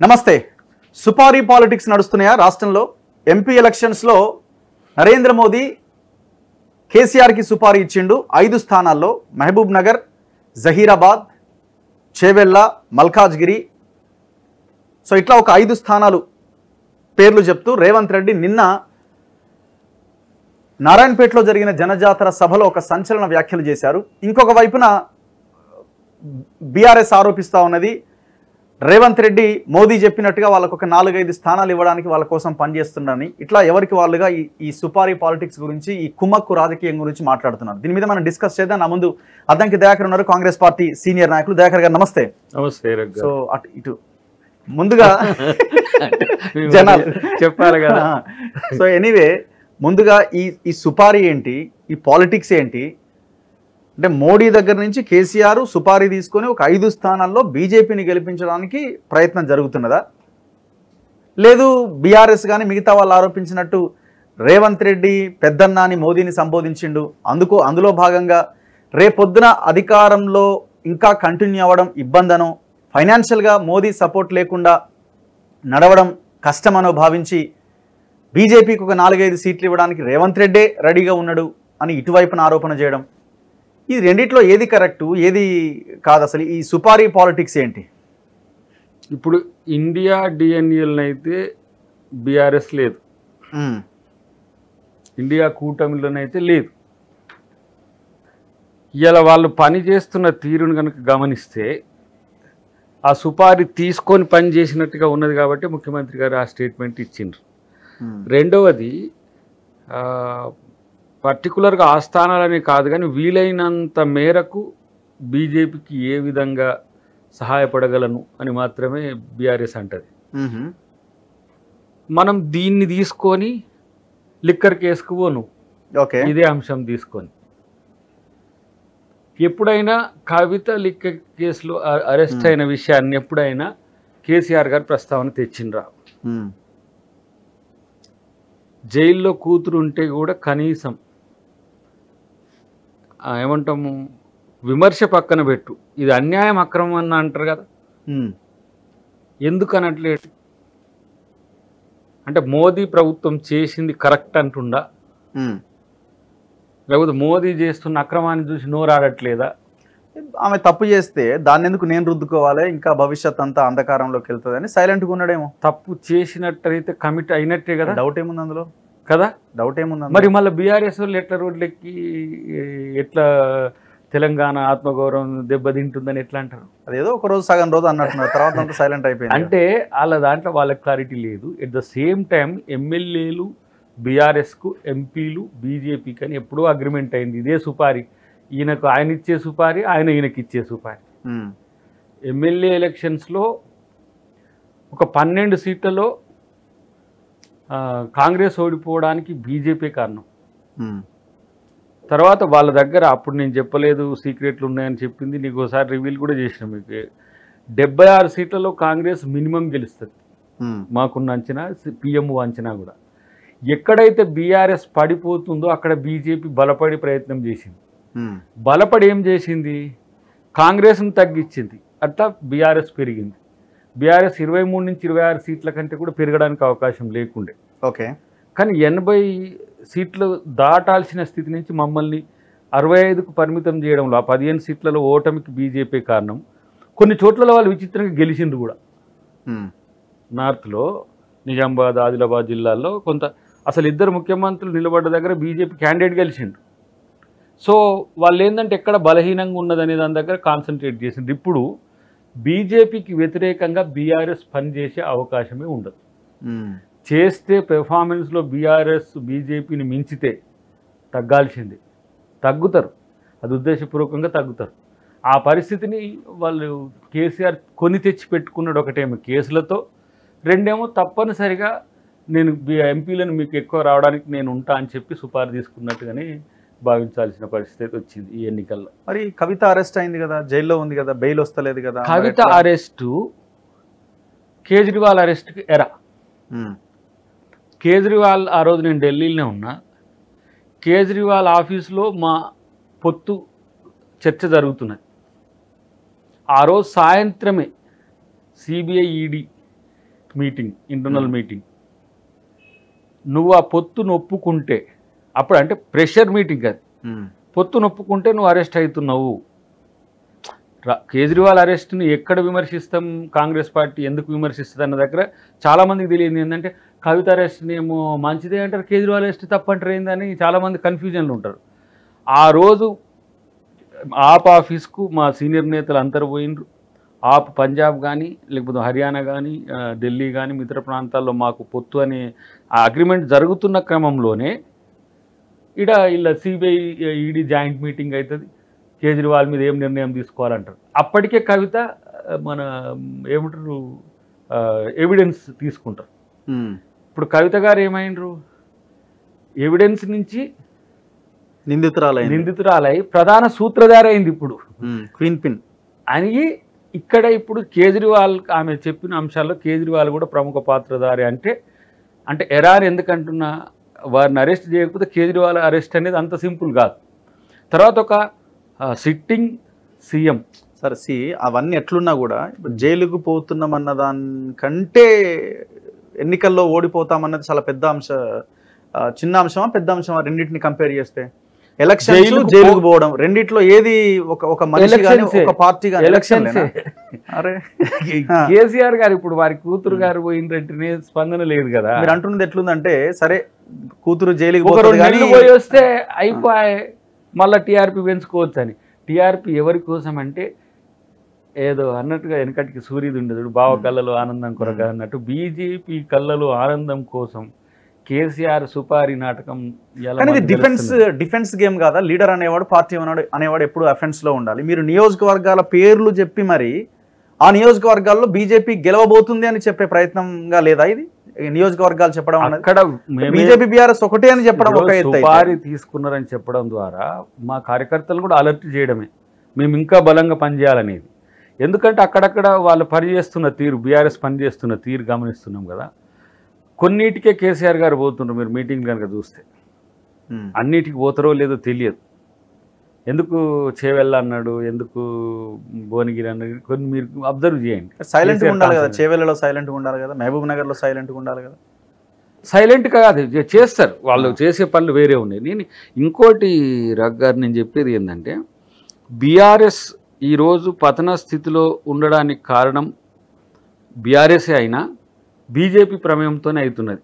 నమస్తే. సుపారీ పాలిటిక్స్ నడుస్తున్నాయా రాష్ట్రంలో? ఎంపీ ఎలక్షన్స్లో నరేంద్ర మోదీ కేసీఆర్కి సుపారీ ఇచ్చిండు 5 స్థానాల్లో. మహబూబ్ నగర్, జహీరాబాద్, చేవెళ్ళ, మల్కాజ్గిరి. సో ఇట్లా ఒక 5 స్థానాలు పేర్లు చెప్తూ రేవంత్ రెడ్డి నిన్న నారాయణపేటలో జరిగిన జనజాతర సభలో ఒక సంచలన వ్యాఖ్యలు చేశారు. ఇంకొక వైపున బీఆర్ఎస్ ఆరోపిస్తూ ఉన్నది, రేవంత్ రెడ్డి మోదీ చెప్పినట్టుగా వాళ్ళకు ఒక 4-5 స్థానాలు ఇవ్వడానికి వాళ్ళ కోసం పనిచేస్తున్నారని, ఇట్లా ఎవరికి వాళ్ళుగా ఈ సుపారీ పాలిటిక్స్ గురించి, ఈ కుమ్మక్కు రాజకీయం గురించి మాట్లాడుతున్నారు. దీని మీద మనం డిస్కస్ చేద్దాం. నా ముందు అద్దంకి దయాకర్ ఉన్నారు, కాంగ్రెస్ పార్టీ సీనియర్ నాయకులు. దయాకర్ గారు నమస్తే. నమస్తే. సో అటు ఇటు ముందుగా జనాలు చెప్పాలి కదా. సో ఎనీవే, ముందుగా ఈ సుపారీ ఏంటి, ఈ పాలిటిక్స్ ఏంటి? అంటే మోడీ దగ్గర నుంచి కేసీఆర్ సుపారీ తీసుకొని ఒక 5 స్థానాల్లో బీజేపీని గెలిపించడానికి ప్రయత్నం జరుగుతున్నదా, లేదు బీఆర్ఎస్ కానీ మిగతా వాళ్ళు ఆరోపించినట్టు రేవంత్ రెడ్డి పెద్దన్నాని మోదీని సంబోధించిండు, అందులో భాగంగా రేపొద్దున అధికారంలో ఇంకా కంటిన్యూ అవ్వడం ఇబ్బందనో, ఫైనాన్షియల్గా మోదీ సపోర్ట్ లేకుండా నడవడం కష్టమనో భావించి బీజేపీకి ఒక 4-5 సీట్లు ఇవ్వడానికి రేవంత్ రెడ్డే రెడీగా ఉన్నాడు అని ఇటువైపున ఆరోపణ చేయడం, ఈ రెండిట్లో ఏది కరెక్టు, ఏది కాదు? అసలు ఈ సుపారీ పాలిటిక్స్ ఏంటి? ఇప్పుడు ఇండియా డిఎన్ఏలనైతే బీఆర్ఎస్ లేదు, ఇండియా కూటమిలోనైతే లేదు. ఇలా వాళ్ళు పని చేస్తున్న తీరును కనుక గమనిస్తే ఆ సుపారీ తీసుకొని పని చేసినట్టుగా ఉన్నది కాబట్టి ముఖ్యమంత్రి గారు ఆ స్టేట్మెంట్ ఇచ్చిండ్రు. రెండవది, పర్టికులర్గా ఆ స్థానాలని కాదు కానీ వీలైనంత మేరకు బీజేపీకి ఏ విధంగా సహాయపడగలను అని మాత్రమే బీఆర్ఎస్ అంటది. మనం దీన్ని తీసుకొని లిక్కర్ కేసుకు పోను, ఇదే అంశం తీసుకొని ఎప్పుడైనా కవిత లిక్కర్ కేసులో అరెస్ట్ అయిన విషయాన్ని ఎప్పుడైనా కేసీఆర్ గారు ప్రస్తావన తెచ్చిండ్రా? జైల్లో కూతురు ఉంటే కూడా కనీసం ఏమంటాము, విమర్శ పక్కన పెట్టు, ఇది అన్యాయం అక్రమం అని అంటారు కదా, ఎందుకు అనట్లేదు? అంటే మోదీ ప్రభుత్వం చేసింది కరెక్ట్ అంటుండా, లేకపోతే మోదీ చేస్తున్న అక్రమాన్ని చూసి నోరాడట్లేదా? ఆమె తప్పు చేస్తే దాన్ని ఎందుకు నేను రుద్దుకోవాలి, ఇంకా భవిష్యత్ అంతా అంధకారంలోకి వెళ్తుందని సైలెంట్గా ఉన్నాడేమో. తప్పు చేసినట్టయితే కమిట్ అయినట్టే కదా. డౌట్ ఏముంది అందులో? కదా, డౌట్ ఏముంది? మరి మళ్ళీ బీఆర్ఎస్ వాళ్ళు ఎట్లా రోడ్లెక్కి ఎట్లా తెలంగాణ ఆత్మగౌరవం దెబ్బతింటుందని ఎట్లా అంటారు? అదేదో ఒక రోజు సగం రోజు అన్నట్టున్నారు, తర్వాత అంతా సైలెంట్ అయిపోయింది. అంటే వాళ్ళ దాంట్లో వాళ్ళకి క్లారిటీ లేదు. ఎట్ ద సేమ్ టైం ఎమ్మెల్యేలు బీఆర్ఎస్కు, ఎంపీలు బీజేపీకి అని ఎప్పుడూ అగ్రిమెంట్ అయింది. ఇదే సుపారీ, ఈయనకు ఆయన ఇచ్చే సుపారీ, ఆయన ఈయనకి ఇచ్చే సుపారీ. ఎమ్మెల్యే ఎలక్షన్స్లో ఒక 12 సీట్లలో కాంగ్రెస్ ఓడిపోవడానికి బీజేపీ కారణం. తర్వాత వాళ్ళ దగ్గర అప్పుడు నేను చెప్పలేదు సీక్రెట్లు ఉన్నాయని చెప్పింది, నీకు ఒకసారి రివీల్ కూడా చేసిన, మీకు 76 సీట్లలో కాంగ్రెస్ మినిమం గెలుస్తుంది మాకున్న అంచనా, పిఎంఓ అంచనా కూడా. ఎక్కడైతే బీఆర్ఎస్ పడిపోతుందో అక్కడ బీజేపీ బలపడి ప్రయత్నం చేసింది. బలపడి ఏం చేసింది, కాంగ్రెస్ను తగ్గించింది, అట్లా బీఆర్ఎస్ పెరిగింది. బీఆర్ఎస్ 23 నుంచి 26 సీట్ల కంటే కూడా పెరగడానికి అవకాశం లేకుండే. ఓకే, కానీ 80 సీట్లు దాటాల్సిన స్థితి నుంచి మమ్మల్ని 65కు పరిమితం చేయడంలో, ఆ 15 సీట్లలో ఓటమికి బీజేపీ కారణం. కొన్ని చోట్లలో వాళ్ళు విచిత్రంగా గెలిచిండ్రు కూడా. నార్త్లో నిజామాబాద్, ఆదిలాబాద్ జిల్లాల్లో కొంత అసలు 2 ముఖ్యమంత్రులు నిలబడ్డ దగ్గర బీజేపీ క్యాండిడేట్ గెలిచిండు. సో వాళ్ళు ఏంటంటే ఎక్కడ బలహీనంగా ఉన్నదనే దాని దగ్గర కాన్సన్ట్రేట్ చేసిండ్రు. ఇప్పుడు బీజేపీకి వ్యతిరేకంగా బీఆర్ఎస్ పనిచేసే అవకాశమే ఉండదు. చేస్తే పెర్ఫార్మెన్స్లో బీఆర్ఎస్ బీజేపీని మించితే తగ్గాల్సిందే, తగ్గుతారు, అది ఉద్దేశపూర్వకంగా తగ్గుతారు. ఆ పరిస్థితిని వాళ్ళు కేసీఆర్ కొని తెచ్చి పెట్టుకున్నాడు. ఒకటేమో కేసులతో, రెండేమో తప్పనిసరిగా నేను ఎంపీలను మీకు ఎక్కువ రావడానికి నేను ఉంటా అని చెప్పి సుపారీ తీసుకున్నట్టుగానే భావించాల్సిన పరిస్థితి వచ్చింది ఈ ఎన్నికల్లో. మరి కవిత అరెస్ట్ అయింది కదా, జైల్లో ఉంది కదా, బెయిల్ వస్తలేదు కదా. కవిత అరెస్టు కేజ్రీవాల్ అరెస్ట్కి ఎరా. కేజ్రీవాల్ ఆ రోజు నేను ఢిల్లీలోనే ఉన్నా, కేజ్రీవాల్ ఆఫీస్లో మా పొత్తు చర్చ జరుగుతున్నది. ఆ రోజు సాయంత్రమే CBI ED meeting, internal meeting. నువ్వు ఆ పొత్తును ఒప్పుకుంటే, అప్పుడు అంటే ప్రెషర్ మీటింగ్ కాదు, పొత్తును ఒప్పుకుంటే నువ్వు అరెస్ట్ అవుతున్నావు. కేజ్రీవాల్ అరెస్ట్ని ఎక్కడ విమర్శిస్తాం, కాంగ్రెస్ పార్టీ ఎందుకు విమర్శిస్తుంది అన్న దగ్గర చాలామందికి తెలియదు. ఏంటంటే కవిత అరెస్ట్ని ఏమో మంచిదే అంటారు, కేజ్రీవాల్ అరెస్ట్ తప్పంటారు ఏందని చాలామంది కన్ఫ్యూజన్లు ఉంటారు. ఆ రోజు ఆప్ ఆఫీస్కు మా సీనియర్ నేతలు అందరూ పోయినరు. ఆప్ పంజాబ్ కానీ లేకపోతే హర్యానా కానీ ఢిల్లీ కానీ ఇతర ప్రాంతాల్లో మాకు పొత్తు అనే ఆ అగ్రిమెంట్ జరుగుతున్న క్రమంలోనే ఇలా సిబిఐ ఈడీ జాయింట్ మీటింగ్ అవుతుంది. కేజ్రీవాల్ మీద ఏం నిర్ణయం తీసుకోవాలంటారు. అప్పటికే కవిత మన ఏమంటారు ఎవిడెన్స్ తీసుకుంటారు. ఇప్పుడు కవిత గారు ఏమైనరు, ఎవిడెన్స్ నుంచి నిందితురాలై ప్రధాన సూత్రధారి అయింది. ఇప్పుడు క్వీన్ పిన్ అని ఇక్కడ ఇప్పుడు కేజ్రీవాల్ ఆమె చెప్పిన అంశాల్లో కేజ్రీవాల్ కూడా ప్రముఖ పాత్రధారి. అంటే ఎరార్ ఎందుకంటున్నా, వారిని అరెస్ట్ చేయకపోతే కేజ్రీవాల్ అరెస్ట్ అనేది అంత సింపుల్ కాదు. తర్వాత ఒక సిట్టింగ్ సీఎం సరే అవన్నీ ఎట్లున్నా కూడా జైలుకు పోతున్నామన్న దానికంటే ఎన్నికల్లో ఓడిపోతామన్నది చాలా పెద్ద చిన్న అంశమా పెద్ద అంశమా? రెండింటిని కంపేర్ చేస్తే ఎలక్షన్ జైలుకు పోవడం రెండిట్లో ఏది ఒక మనిషి గాని ఒక పార్టీ గాని? ఎలక్షన్స్. అరే కేసీఆర్ గారు ఇప్పుడు వారి కూతురు గారు పోయినట్టు స్పందన లేదు కదా. మీరు అంటున్నది ఎట్లుందంటే, సరే కూతురు జైలుకు పోయి వస్తే అయిపోయి మళ్ళీ టీఆర్పీ పెంచుకోవచ్చు అని. టీఆర్పీ ఎవరి కోసం అంటే ఏదో అన్నట్టుగా వెనకటికి సూర్యుడు ఉండదు, బావ కళ్ళలో ఆనందం కొరక అన్నట్టు బీజేపీ కళ్ళలో ఆనందం కోసం కేసీఆర్ సుపారి నాటకం. డిఫెన్స్ గేమ్ కాదా? లీడర్ అనేవాడు, పార్టీ అనేవాడు ఎప్పుడు అఫెన్స్ లో ఉండాలి. మీరు నియోజకవర్గాల పేర్లు చెప్పి మరి ఆ నియోజకవర్గాల్లో బీజేపీ గెలవబోతుంది అని చెప్పే ప్రయత్నంగా లేదా ఇది? నియోజకవర్గాలు చెప్పడం అక్కడ బీజేపీ బీఆర్ఎస్ ఒకటే అని చెప్పడం ఒక ఎత్తు. సుపారి తీసుకున్నారని చెప్పడం ద్వారా మా కార్యకర్తలు కూడా అలర్ట్ చేయడమే, మేము ఇంకా బలంగా పనిచేయాలనేది. ఎందుకంటే అక్కడక్కడ వాళ్ళు పనిచేస్తున్న తీరు, బీఆర్ఎస్ పనిచేస్తున్న తీరు గమనిస్తున్నాం కదా. కొన్నిటికే కేసీఆర్ గారు పోతున్నారు. మీరు మీటింగ్ కనుక చూస్తే అన్నిటికి పోతారో లేదో తెలియదు. ఎందుకు చేవెళ్ళ అన్నాడు, ఎందుకు భువనగిరి అన్నాడు, కొన్ని మీరు అబ్జర్వ్ చేయండి. సైలెంట్గా ఉండాలి కదా, చేవెళ్ళలో సైలెంట్గా ఉండాలి కదా, మహబూబ్ నగర్లో సైలెంట్గా ఉండాలి కదా. సైలెంట్గా కాదు చేస్తారు, వాళ్ళు చేసే పనులు వేరే ఉన్నాయి. నేను ఇంకోటి రగ్గారు నేను చెప్పేది ఏంటంటే, బీఆర్ఎస్ ఈరోజు పతన స్థితిలో ఉండడానికి కారణం బీఆర్ఎస్ఏ అయినా బీజేపీ ప్రమేయంతోనే అవుతున్నది.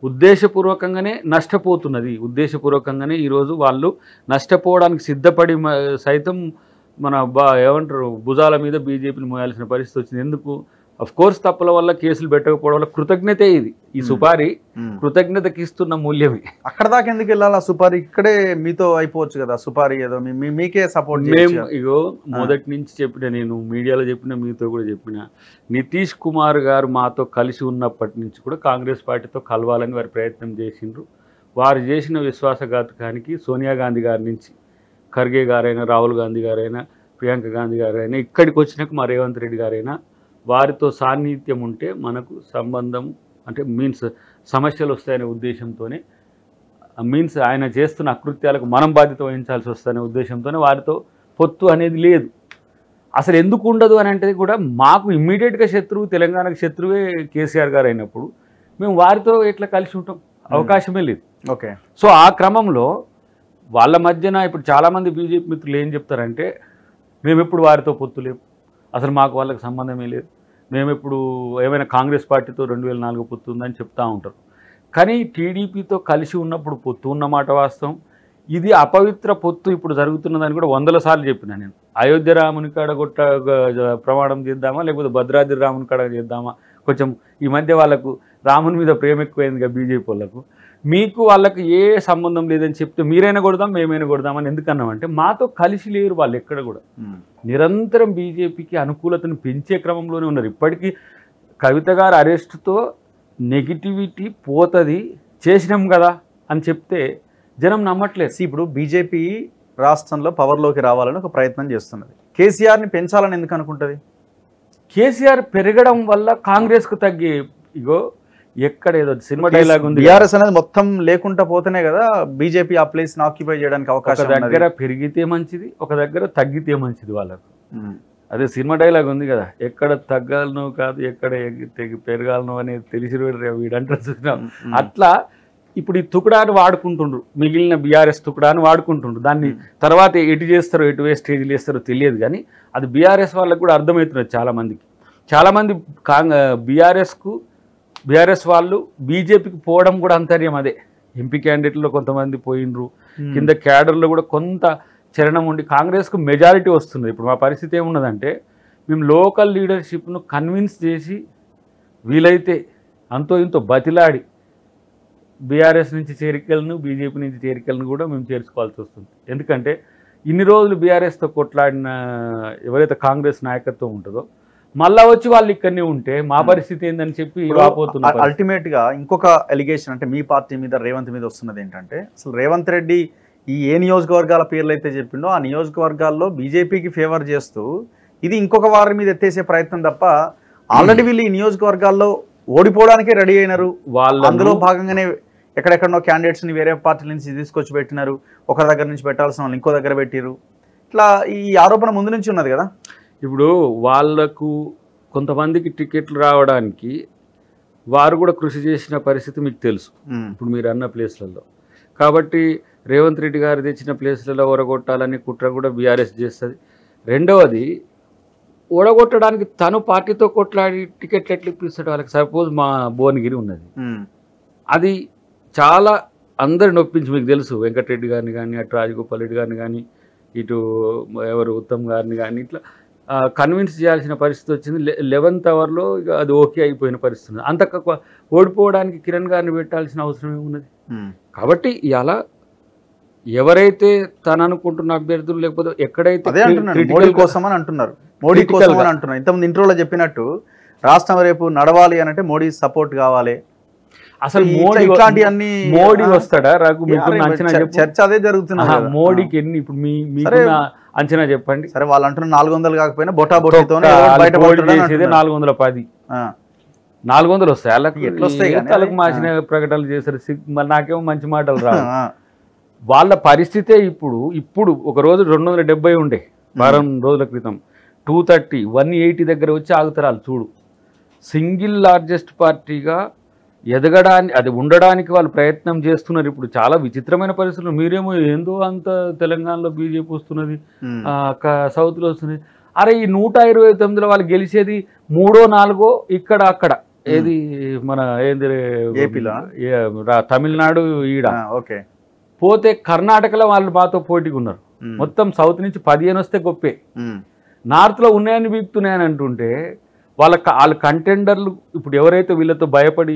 ఉద్దేశపూర్వకంగానే నష్టపోతున్నది. ఉద్దేశపూర్వకంగానే ఈరోజు వాళ్ళు నష్టపోవడానికి సిద్ధపడి సైతం ఏమంటారు భుజాల మీద బీజేపీని మోయాల్సిన పరిస్థితి వచ్చింది. ఎందుకు? అఫ్ కోర్స్ తప్పుల వల్ల కేసులు పెట్టకపోవడం వల్ల కృతజ్ఞతే ఇది. ఈ సుపారి కృతజ్ఞతకి ఇస్తున్న మూల్యమే. అక్కడ దాకా ఎందుకు వెళ్ళాలి? ఆ సుపారి ఇక్కడే మీతో అయిపోవచ్చు కదా. సుపారి ఏదో మీకే సపోర్ట్. మేము మొదటి నుంచి చెప్పిన, నేను మీడియాలో చెప్పిన, మీతో కూడా చెప్పిన, నితీష్ కుమార్ గారు మాతో కలిసి ఉన్నప్పటి నుంచి కూడా కాంగ్రెస్ పార్టీతో కలవాలని వారు ప్రయత్నం చేసిండ్రు. వారు చేసిన విశ్వాసఘాతకానికి సోనియా గాంధీ గారి నుంచి ఖర్గే గారైనా, రాహుల్ గాంధీ గారైనా, ప్రియాంక గాంధీ గారైనా, ఇక్కడికి వచ్చినాక మా రేవంత్ రెడ్డి గారైనా వారితో సాన్నిహిత్యం ఉంటే మనకు సంబంధం అంటే సమస్యలు వస్తాయనే ఉద్దేశంతోనే, ఆయన చేస్తున్న అకృత్యాలకు మనం బాధ్యత వహించాల్సి వస్తాయనే ఉద్దేశంతోనే వారితో పొత్తు అనేది లేదు. అసలు ఎందుకు ఉండదు అని అంటే కూడా మాకు ఇమ్మీడియట్గా శత్రువు, తెలంగాణకు శత్రువే కేసీఆర్ గారు అయినప్పుడు మేము వారితో ఎట్లా కలిసి ఉంటాం? అవకాశమే లేదు. ఓకే. సో ఆ క్రమంలో వాళ్ళ మధ్యన ఇప్పుడు చాలామంది బీజేపీ మిత్రులు ఏం చెప్తారంటే, మేము ఎప్పుడు వారితో పొత్తు లేవు, అసలు మాకు వాళ్ళకి సంబంధమే లేదు, మేము ఎప్పుడు ఏమైనా కాంగ్రెస్ పార్టీతో 2004 పొత్తు ఉందని చెప్తూ ఉంటారు. కానీ టీడీపీతో కలిసి ఉన్నప్పుడు పొత్తు ఉన్నమాట వాస్తవం. ఇది అపవిత్ర పొత్తు ఇప్పుడు జరుగుతున్నదని కూడా 100 సార్లు చెప్పినా నేను. అయోధ్య రాముని కాడ ప్రమాణం చేద్దామా, లేకపోతే భద్రాద్రి రాముని కాడ చేద్దామా? కొంచెం ఈ మధ్య వాళ్ళకు రాముని మీద ప్రేమ ఎక్కువైందిగా బీజేపీ వాళ్ళకు. మీకు వాళ్ళకి ఏ సంబంధం లేదని చెప్తే మీరైనా కొడదాం, మేమైనా కొడదామని ఎందుకన్నామంటే, మాతో కలిసి లేరు వాళ్ళు ఎక్కడ కూడా. నిరంతరం బీజేపీకి అనుకూలతను పెంచే క్రమంలోనే ఉన్నారు. ఇప్పటికీ కవిత గారు అరెస్టుతో నెగిటివిటీ పోతుంది, చేసినాం కదా అని చెప్తే జనం నమ్మట్లేదు. ఇప్పుడు బీజేపీ రాష్ట్రంలో పవర్లోకి రావాలని ఒక ప్రయత్నం చేస్తున్నది. కేసీఆర్ని పెంచాలని ఎందుకు అనుకుంటుంది? కేసీఆర్ పెరగడం వల్ల కాంగ్రెస్కు తగ్గే, ఎక్కడ ఏదో సినిమా డైలాగ్ ఉంది, బీఆర్ఎస్ అనేది మొత్తం లేకుండా పోతేనే కదా బీజేపీ ఆ ప్లేస్ ఆక్యుపై చేయడానికి అవకాశం. ఒక దగ్గర పెరిగితే మంచిది, ఒక దగ్గర తగ్గితే మంచిది వాళ్ళకు. అదే సినిమా డైలాగ్ ఉంది కదా, ఎక్కడ తగ్గాలను కాదు ఎక్కడ పెరగాలను అనేది తెలిసి వీడంటారు చూసినా. అట్లా ఇప్పుడు ఈ తుకుడాన్ని వాడుకుంటుండ్రు, మిగిలిన బీఆర్ఎస్ తుకుడాన్ని వాడుకుంటుండ్రు. దాన్ని తర్వాత ఎటు చేస్తారో ఎటు స్టేజ్లు వేస్తారో తెలియదు, కానీ అది బీఆర్ఎస్ వాళ్ళకు కూడా అర్థమవుతున్నది చాలామందికి. చాలామంది బీఆర్ఎస్ వాళ్ళు బీజేపీకి పోవడం కూడా అంతర్యం అదే. ఎంపీ క్యాండిడేట్లో కొంతమంది పోయినరు, కింద క్యాడర్లో కూడా కొంత చరణం ఉండి కాంగ్రెస్కు మెజారిటీ వస్తుంది. ఇప్పుడు మా పరిస్థితి ఏమున్నదంటే, మేము లోకల్ లీడర్షిప్ను కన్విన్స్ చేసి వీలైతే అంతో ఇంతో బతిలాడి బీఆర్ఎస్ నుంచి చేరికలను బీజేపీ నుంచి చేరికలను కూడా మేము చేర్చుకోవాల్సి వస్తుంది. ఎందుకంటే ఇన్ని రోజులు బీఆర్ఎస్తో కొట్లాడిన ఎవరైతే కాంగ్రెస్ నాయకత్వం ఉంటుందో మళ్ళా వచ్చి వాళ్ళు ఇక్కడనే ఉంటే మా పరిస్థితి ఏందని చెప్పి రాపోతున్నారు. అల్టిమేట్గా ఇంకొక ఎలిగేషన్ అంటే మీ పార్టీ మీద రేవంత్ మీద వస్తున్నది ఏంటంటే, అసలు రేవంత్ రెడ్డి ఏ నియోజకవర్గాల పేర్లు అయితే చెప్పిండో ఆ నియోజకవర్గాల్లో బీజేపీకి ఫేవర్ చేస్తూ ఇది ఇంకొక వారి మీద ఎత్తేసే ప్రయత్నం తప్ప, ఆల్రెడీ వీళ్ళు ఈ నియోజకవర్గాల్లో ఓడిపోవడానికే రెడీ అయినారు. వాళ్ళు అందులో భాగంగానే ఎక్కడెక్కడో క్యాండిడేట్స్ని వేరే పార్టీల నుంచి తీసుకొచ్చి పెట్టినారు, ఒకరి దగ్గర నుంచి పెట్టాల్సిన వాళ్ళు ఇంకో దగ్గర పెట్టిరు. ఇట్లా ఈ ఆరోపణ ముందు నుంచి ఉన్నది కదా. ఇప్పుడు వాళ్లకు కొంతమందికి టికెట్లు రావడానికి వారు కూడా కృషి చేసిన పరిస్థితి మీకు తెలుసు, ఇప్పుడు మీరు అన్న ప్లేస్లలో. కాబట్టి రేవంత్ రెడ్డి గారు తెచ్చిన ప్లేస్లలో ఓడగొట్టాలని కుట్ర కూడా బీఆర్ఎస్ చేస్తుంది. రెండవది, ఓడగొట్టడానికి తను పార్టీతో కొట్లాడి టికెట్లు ఎట్లా ఇప్పిస్తాడు వాళ్ళకి. సపోజ్ మా భువనగిరి ఉన్నది, అది చాలా అందరిని ఒప్పించి, మీకు తెలుసు వెంకటరెడ్డి గారిని కానీ, అటు రాజగోపాల్ రెడ్డి గారిని కానీ, ఇటు ఎవరు ఉత్తమ్ గారిని కానీ, ఇట్లా కన్విన్స్ చేయాల్సిన పరిస్థితి వచ్చింది. 11th అవర్లో అది ఓకే అయిపోయిన పరిస్థితి. అంత ఓడిపోవడానికి కిరణ్ గారిని పెట్టాల్సిన అవసరం ఏమున్నది. కాబట్టి ఇలా ఎవరైతే తను అనుకుంటున్న అభ్యర్థులు లేకపోతే ఎక్కడైతే మోడీ కోసం అని అంటున్నారు, మోడీ కోసం అని అంటున్నారు. ఇంతకుముందు ఇంట్రోలో చెప్పినట్టు రాష్ట్రం రేపు నడవాలి అని అంటే మోడీ సపోర్ట్ కావాలి. అసలు మోడీ వస్తాడా రఘు? చర్చ అదే జరుగుతుంది. మోడీకి ఎన్ని ఇప్పుడు మీకు అంచనా చెప్పండి. సరే, వాళ్ళు అంటున్న 400 కాకపోయినా బొటాబొటితో 410 400 వస్తాయి. వాళ్ళకి ఎట్లా వస్తాయి? వాళ్ళకి మార్చిన ప్రకటనలు చేశారు. నాకేమో మంచి మాటలు రావు. వాళ్ళ పరిస్థితే ఇప్పుడు ఒక రోజు 270 ఉండే, వారం రోజుల క్రితం 230 180 దగ్గర వచ్చి ఆగుతారు. వాళ్ళు చూడు, సింగిల్ లార్జెస్ట్ పార్టీగా ఎదగడానికి అది ఉండడానికి వాళ్ళు ప్రయత్నం చేస్తున్నారు. ఇప్పుడు చాలా విచిత్రమైన పరిస్థితులు. మీరేమో ఏందో అంత తెలంగాణలో బీజేపీ వస్తున్నది, సౌత్లో వస్తున్నది. అరే ఈ 129లో వాళ్ళు గెలిచేది 3ో 4ో ఇక్కడ అక్కడ. ఏది మన ఏంది ఏపీలో, తమిళనాడు ఈడ. ఓకే, పోతే కర్ణాటకలో వాళ్ళు మాతో పోటీగా ఉన్నారు. మొత్తం సౌత్ నుంచి 15 వస్తే గొప్పే. నార్త్లో ఉన్నాయని బీక్తున్నాయని అంటుంటే వాళ్ళ కంటెండర్లు ఇప్పుడు ఎవరైతే వీళ్ళతో భయపడి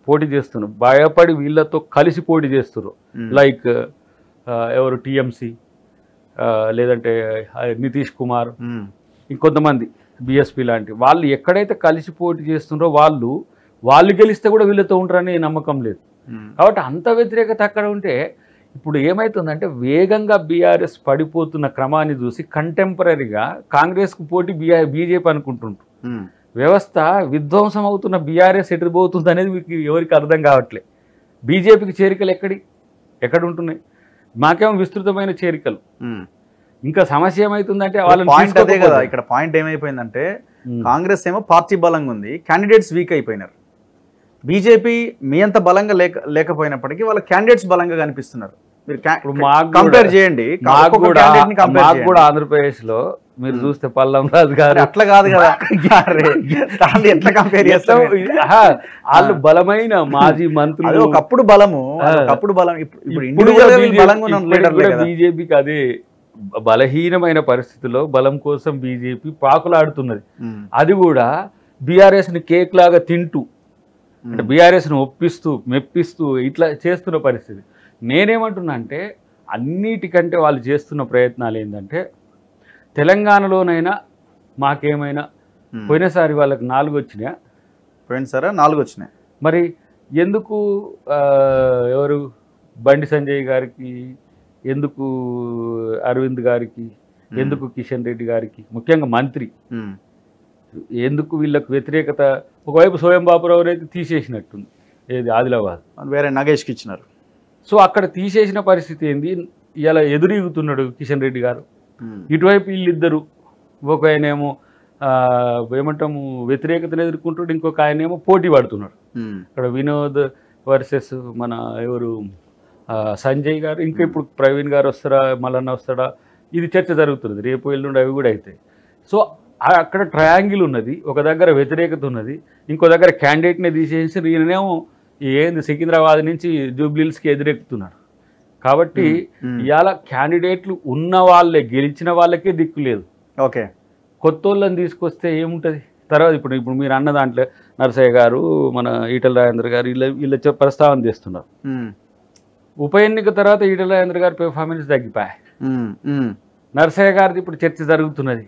పోటీ చేస్తున్నారు, భయపడి వీళ్ళతో కలిసి పోటీ చేస్తున్నారు, లైక్ ఎవరు టీఎంసీ లేదంటే నితీష్ కుమార్, ఇంకొంతమంది బీఎస్పీ లాంటి వాళ్ళు ఎక్కడైతే కలిసి పోటీ చేస్తున్నారో వాళ్ళు గెలిస్తే కూడా వీళ్ళతో ఉంటారని నమ్మకం లేదు. కాబట్టి అంత వ్యతిరేకత అక్కడ ఉంటే ఇప్పుడు ఏమవుతుందంటే వేగంగా బీఆర్ఎస్ పడిపోతున్న క్రమాన్ని చూసి కంటెంపరీగా కాంగ్రెస్కు పోటీ బీజేపీ అనుకుంటుంటారు. వ్యవస్థ విధ్వంసం అవుతున్న బీఆర్ఎస్ ఎటుపోతుంది అనేది మీకు ఎవరికి అర్థం కావట్లే. బీజేపీకి చేరికలు ఎక్కడ ఉంటున్నాయి? మాకేమో విస్తృతమైన చేరికలు. ఇంకా సమస్య ఏమవుతుందంటే పాయింట్ అదే కదా. ఇక్కడ పాయింట్ ఏమైపోయిందంటే కాంగ్రెస్ ఏమో పార్టీ బలంగా ఉంది, క్యాండిడేట్స్ వీక్ అయిపోయినారు. బీజేపీ మీ అంత బలంగా లేకపోయినప్పటికీ వాళ్ళ క్యాండిడేట్స్ బలంగా కనిపిస్తున్నారు. మీరు కంపేర్ చేయండి. మాకు కూడా ఆంధ్రప్రదేశ్ లో మీరు చూస్తే పల్లం రాజు గారు అట్లా కాదు కదా, ఎట్లా కంపేర్ చేస్తాం? వాళ్ళు బలమైన మాజీ మంత్రులు, ఒకప్పుడు బలము, ఒకప్పుడు బలం. ఇప్పుడు బీజేపీకి అదే బలహీనమైన పరిస్థితుల్లో బలం కోసం బీజేపీ పాకులాడుతున్నది. అది కూడా బీఆర్ఎస్ ని కేక్ లాగా తింటూ, అంటే బీఆర్ఎస్ ను ఒప్పిస్తూ మెప్పిస్తూ ఇట్లా చేస్తున్న పరిస్థితి. నేనేమంటున్నా అంటే అన్నిటికంటే వాళ్ళు చేస్తున్న ప్రయత్నాలు ఏంటంటే తెలంగాణలోనైనా మాకేమైనా పోయినసారి వాళ్ళకి 4 వచ్చినాయా? పోయినసారి 4 వచ్చినాయి. మరి ఎందుకు ఎవరు బండి సంజయ్ గారికి, ఎందుకు అరవింద్ గారికి, ఎందుకు కిషన్ రెడ్డి గారికి, ముఖ్యంగా మంత్రి ఎందుకు వీళ్ళకు వ్యతిరేకత? ఒకవైపు స్వయం బాపురావు అయితే తీసేసినట్టుంది, ఏది ఆదిలాబాద్, వేరే నగేష్కి ఇచ్చినారు. సో అక్కడ తీసేసిన పరిస్థితి ఏంది? ఇలా ఎదురీగుతున్నాడు కిషన్ రెడ్డి గారు, ఇటువైపు వీళ్ళిద్దరు ఒక ఆయనేమో ఏమంటాము వ్యతిరేకతను ఎదుర్కొంటాడు, ఇంకొక ఆయనేమో పోటీ పడుతున్నాడు. ఇక్కడ వినోద్ వర్సెస్ మన ఎవరు సంజయ్ గారు, ఇంకా ఇప్పుడు ప్రవీణ్ గారు వస్తారా, మల్లన్న వస్తాడా, ఇది చర్చ జరుగుతున్నది. రేపు ఎల్లుండి అవి కూడా అవుతాయి. సో అక్కడ ట్రయాంగిల్ ఉన్నది, ఒక దగ్గర వ్యతిరేకత ఉన్నది, ఇంకో దగ్గర క్యాండిడేట్ని తీసేసి ఈయననేమో ఏంది సికింద్రాబాద్ నుంచి జూబ్లీహిల్స్కి ఎదురెక్కుతున్నాడు. కాబట్టి ఇవాళ క్యాండిడేట్లు ఉన్న వాళ్ళే, గెలిచిన వాళ్ళకే దిక్కు లేదు. ఓకే, కొత్త వాళ్ళని తీసుకొస్తే ఏముంటుంది తర్వాత? ఇప్పుడు మీరు అన్న దాంట్లో నరసయ్య గారు, మన ఈటల రాజేంద్ర గారు వీళ్ళ ప్రస్తావన చేస్తున్నారు. ఉప ఎన్నిక తర్వాత ఈటల రాజేంద్ర గారి పెర్ఫార్మెన్స్ తగ్గిపోయాయి. నరసయ్య గారిది ఇప్పుడు చర్చ జరుగుతున్నది,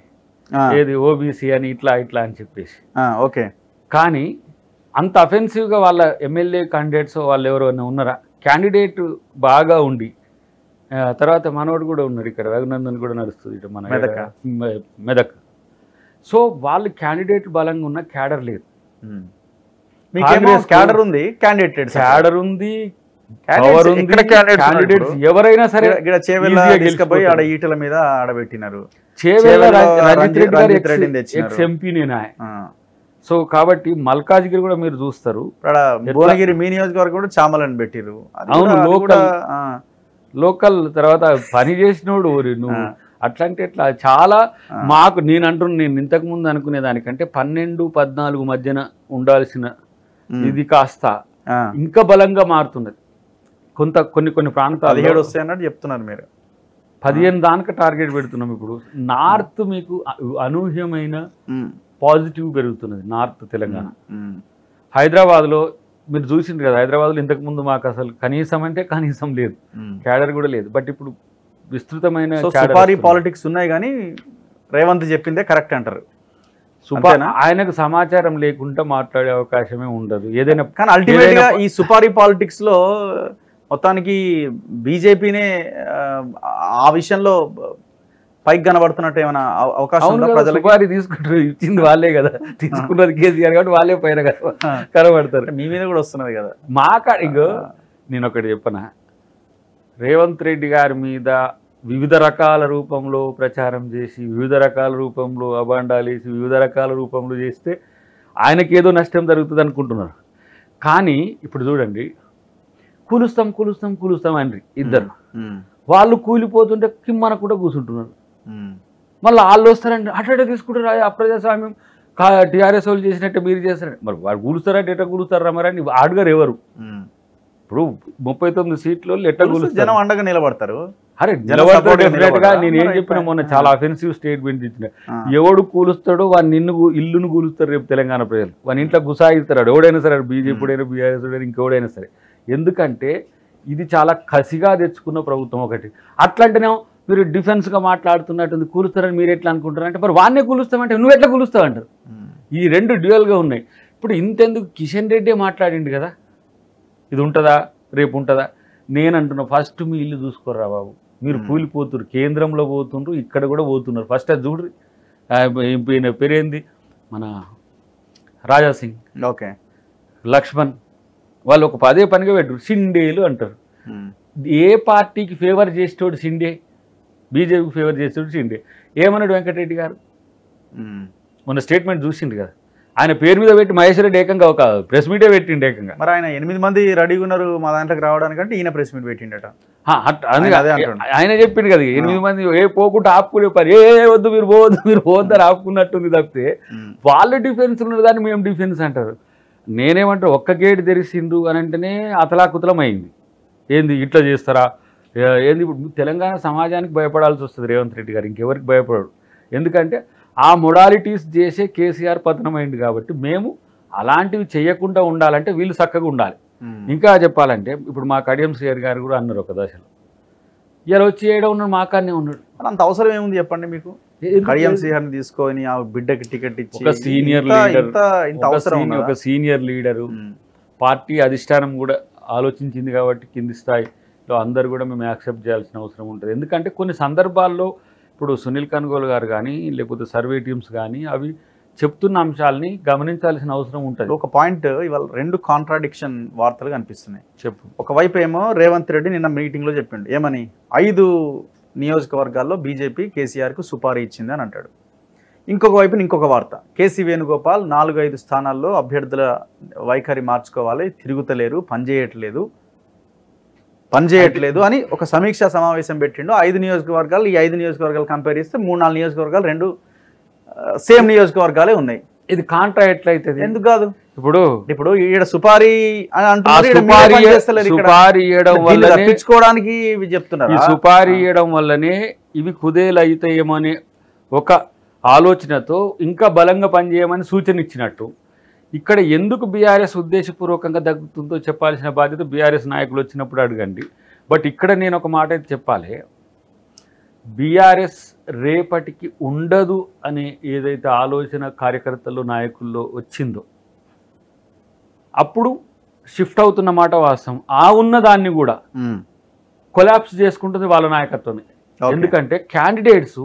ఏది ఓబీసీ అని ఇట్లా ఇట్లా అని చెప్పేసి. ఓకే, కానీ అంత అఫెన్సివ్గా వాళ్ళ ఎమ్మెల్యే క్యాండిడేట్స్ వాళ్ళు ఎవరైనా ఉన్నారా? క్యాండిడేట్ బాగా ఉండి తర్వాత మనోడు కూడా ఉన్నారు, ఇక్కడ రఘునందన్ కూడా నడుస్తుంది ఇటు మన మెదక్. సో వాళ్ళు క్యాండిడేట్ బలంగా ఉన్న క్యాడర్ లేదు. క్యాడర్ ఉంది, క్యాడర్ ఉంది, క్యాండిడేట్స్ ఎవరైనా సరే ఈటల మీద ఆడబెట్టినారు. ఎంపీ నేనా. సో కాబట్టి మల్కాజ్గిరి కూడా మీరు చూస్తారు, భువనగిరి మీ నియోజకవర్గం కూడా చామలని పెట్టిరు. అవును, లోకల్ తర్వాత పని చేసినోడు నువ్వు అట్లాంటి ఎట్లా చాలా మాకు నేను ఇంతకు ముందు అనుకునే దానికంటే 12-14 మధ్యన ఉండాల్సిన ఇది కాస్త ఇంకా బలంగా మారుతున్నది. కొన్ని ప్రాంతాలు 17 వస్తాయన్నట్టు చెప్తున్నారు మీరు. 15 దానికి టార్గెట్ పెడుతున్నాం. ఇప్పుడు నార్త్ మీకు అనూహ్యమైన పాజిటివ్ పెరుగుతున్నది, నార్త్ తెలంగాణ. హైదరాబాద్లో మీరు చూసిండ్రు కదా, హైదరాబాద్లో ఇంతకుముందు మాకు అసలు కనీసం లేదు, క్యాడర్ కూడా లేదు. బట్ ఇప్పుడు విస్తృతమైన సుపారీ పాలిటిక్స్ ఉన్నాయి, కానీ రేవంత్ చెప్పిందే కరెక్ట్ అంటారు. ఆయనకు సమాచారం లేకుండా మాట్లాడే అవకాశమే ఉండదు ఏదైనా. కానీ అల్టిమేట్ గా ఈ సుపారీ పాలిటిక్స్ లో మొత్తానికి బీజేపీనే ఆ విషయంలో పైకి కనబడుతున్నట్టు ఏమైనా అవకాశం ఉందా? ప్రజలకు సుపారీ తీసుకుంటారు, ఇచ్చింది వాళ్ళే కదా, తీసుకున్నది కేసీఆర్ కాబట్టి వాళ్ళే పైన కనబడతారు. మీ మీద కూడా వస్తున్నది కదా. ఇంకో నేను ఒకటి చెప్పనా, రేవంత్ రెడ్డి గారి మీద వివిధ రకాల రూపంలో ప్రచారం చేసి, వివిధ రకాల రూపంలో అబాండాలు వేసి, వివిధ రకాల రూపంలో చేస్తే ఆయనకేదో నష్టం జరుగుతుంది అనుకుంటున్నారు. కానీ ఇప్పుడు చూడండి, కూలుస్తాం అండి ఇద్దరు, వాళ్ళు కూలిపోతుంటే కిమ్మనకుండా కూర్చుంటున్నారు. మళ్ళీ వాళ్ళు వస్తారండి అట్లా తీసుకుంటారు, అప్రజాస్వామ్యం టీఆర్ఎస్ వాళ్ళు చేసినట్టే మీరు చేస్తారండి. మరి వాడు కూలుస్తారంటే ఎట్లా కూలుస్తారా మరి అని ఆడుగారు ఎవరు? ఇప్పుడు 39 సీట్లు ఎట్లా కూలుస్తారు? జనం అండగా నిలబడతారు. అరే నిలబడతాడు డెఫినెట్ గా. నేను ఏం చెప్పినా మొన్న చాలా అఫెన్సివ్ స్టేట్మెంట్ ఇచ్చిన, ఎవడు కూలుస్తాడో వాడిని ఇల్లును కూలుస్తారు రేపు తెలంగాణ ప్రజలు. వాని ఇంట్లో గుసాయిస్తాడు ఎవడైనా సరే, బీజేపీ అయినా బీఆర్ఎస్ అయినా ఇంకెవడైనా సరే. ఎందుకంటే ఇది చాలా కసిగా తెచ్చుకున్న ప్రభుత్వం ఒకటి. అట్లాంటినే మీరు డిఫెన్స్గా మాట్లాడుతున్నట్టుంది, కూలుస్తారని మీరు ఎట్లా అనుకుంటారు అంటే, మరి వాడినే కూలుస్తామంటే నువ్వు ఎట్లా కూలుస్తావు అంటారు. ఈ రెండు డ్యూయల్గా ఉన్నాయి. ఇప్పుడు ఇంతెందుకు కిషన్ రెడ్డి మాట్లాడిండు కదా, ఇది ఉంటుందా రేపు ఉంటుందా? నేను అంటున్నా, ఫస్ట్ మీ ఇల్లు చూసుకోరా బాబు, మీరు కూలిపోతున్నారు, కేంద్రంలో పోతుండ్రు, ఇక్కడ కూడా పోతున్నారు. ఫస్ట్ అది చూడ్రి. పేరేంది మన రాజాసింగ్, ఓకే, లక్ష్మణ్, వాళ్ళు ఒక పదే పనిగా పెట్టారు, షిండేలు అంటారు. ఏ పార్టీకి ఫేవర్ చేసేటోడు షిండే, బీజేపీకి ఫేవర్ చేసేటోడు షిండే. ఏమన్నాడు వెంకటరెడ్డి గారు మొన్న స్టేట్మెంట్ చూసిండు కదా, ఆయన పేరు మీద పెట్టి మహేశ్వర రెడ్డి ఏకంగా ఒక ప్రెస్ మీటే పెట్టిండు ఏకంగా. మరి ఆయన 8 మంది రెడీగా ఉన్నారు మా దాంట్లోకి రావడానికంటే ఈయన ప్రెస్ మీట్ పెట్టిండట. ఆయన చెప్పిండు కదా 8 మంది పోకుండా ఆపుకునే పని, వద్దు మీరు పోవద్దని ఆపుకున్నట్టుంది తప్పితే వాళ్ళ డిఫెన్స్ ఉన్న దాన్ని మేము డిఫెన్స్ అంటారు. నేనేమంటారు, ఒక్క గేట్ తెరిసిండు అని అంటేనే అతలాకుతలం అయింది. ఏంది ఇట్లా చేస్తారా ఏంది? ఇప్పుడు తెలంగాణ సమాజానికి భయపడాల్సి వస్తుంది రేవంత్ రెడ్డి గారు, ఇంకెవరికి భయపడాడు. ఎందుకంటే ఆ మొడాలిటీస్ చేసే కేసీఆర్ పతనమైంది కాబట్టి మేము అలాంటివి చేయకుండా ఉండాలంటే వీళ్ళు చక్కగా ఉండాలి. ఇంకా చెప్పాలంటే ఇప్పుడు మా కడియం శ్రీహరి గారు కూడా అన్నారు ఒక దశలో, ఇలా వచ్చి ఏడో ఉన్నాడు మా కాడనే ఉన్నాడు. అంత అవసరం ఏముంది చెప్పండి మీకు? కడియం శ్రీహరిని తీసుకొని ఆ బిడ్డకి టికెట్ ఇచ్చి ఒక సీనియర్ లీడరు, పార్టీ అధిష్టానం కూడా ఆలోచించింది కాబట్టి కింది స్థాయిలో అందరు కూడా మేము యాక్సెప్ట్ చేయాల్సిన అవసరం ఉంటుంది. ఎందుకంటే కొన్ని సందర్భాల్లో ఇప్పుడు సునీల్ కన్గోల్ గారు కానీ లేకపోతే సర్వే టీమ్స్ కానీ అవి చెప్తున్న అంశాలని గమనించాల్సిన అవసరం ఉంటుంది. ఒక పాయింట్, ఇవాళ 2 కాంట్రాడిక్షన్ వార్తలు కనిపిస్తున్నాయి. చెప్పు. ఒకవైపు ఏమో రేవంత్ రెడ్డి నిన్న మీటింగ్లో చెప్పిండు, ఏమని 5 నియోజకవర్గాల్లో బీజేపీ కేసీఆర్కు సుపారీ ఇచ్చింది అని అంటాడు. ఇంకొక వైపున ఇంకొక వార్త, కేసీ వేణుగోపాల్ 4-5 స్థానాల్లో అభ్యర్థుల వైఖరి మార్చుకోవాలి, తిరుగుతలేరు, పనిచేయట్లేదు అని ఒక సమీక్షా సమావేశం పెట్టిండు. 5 నియోజకవర్గాలు, ఈ 5 నియోజకవర్గాలు కంపేర్ చేస్తే 3-4 నియోజకవర్గాలు రెండు సేమ్ నియోజకవర్గాలే ఉన్నాయి. ఇది కాంట్రా ఎట్లయితుంది? ఎందుకు కాదు? ఇప్పుడు ఈడ సుపారీ అని సుపారీ ఇవ్వడం వల్ల తప్పించుకోవడానికి ఇవి చెప్తున్నారు. ఈ సుపారీ ఇవ్వడం వల్లనే ఇవి కుదేలు అవుతాయేమని ఒక ఆలోచనతో ఇంకా బలంగా పనిచేయమని సూచన ఇచ్చినట్టు. ఇక్కడ ఎందుకు బీఆర్ఎస్ ఉద్దేశపూర్వకంగా దగ్గుతుందో చెప్పాల్సిన బాధ్యత బీఆర్ఎస్ నాయకులు వచ్చినప్పుడు అడగండి. బట్ ఇక్కడ నేను ఒక మాట అయితే చెప్పాలి, బీఆర్ఎస్ రేపటికి ఉండదు అనే ఏదైతే ఆలోచన కార్యకర్తల్లో నాయకుల్లో వచ్చిందో అప్పుడు షిఫ్ట్ అవుతున్న మాట వాస్తవం. ఆ ఉన్నదాన్ని కూడా కొలాప్స్ చేసుకుంటుంది వాళ్ళ నాయకత్వమే. ఎందుకంటే క్యాండిడేట్స్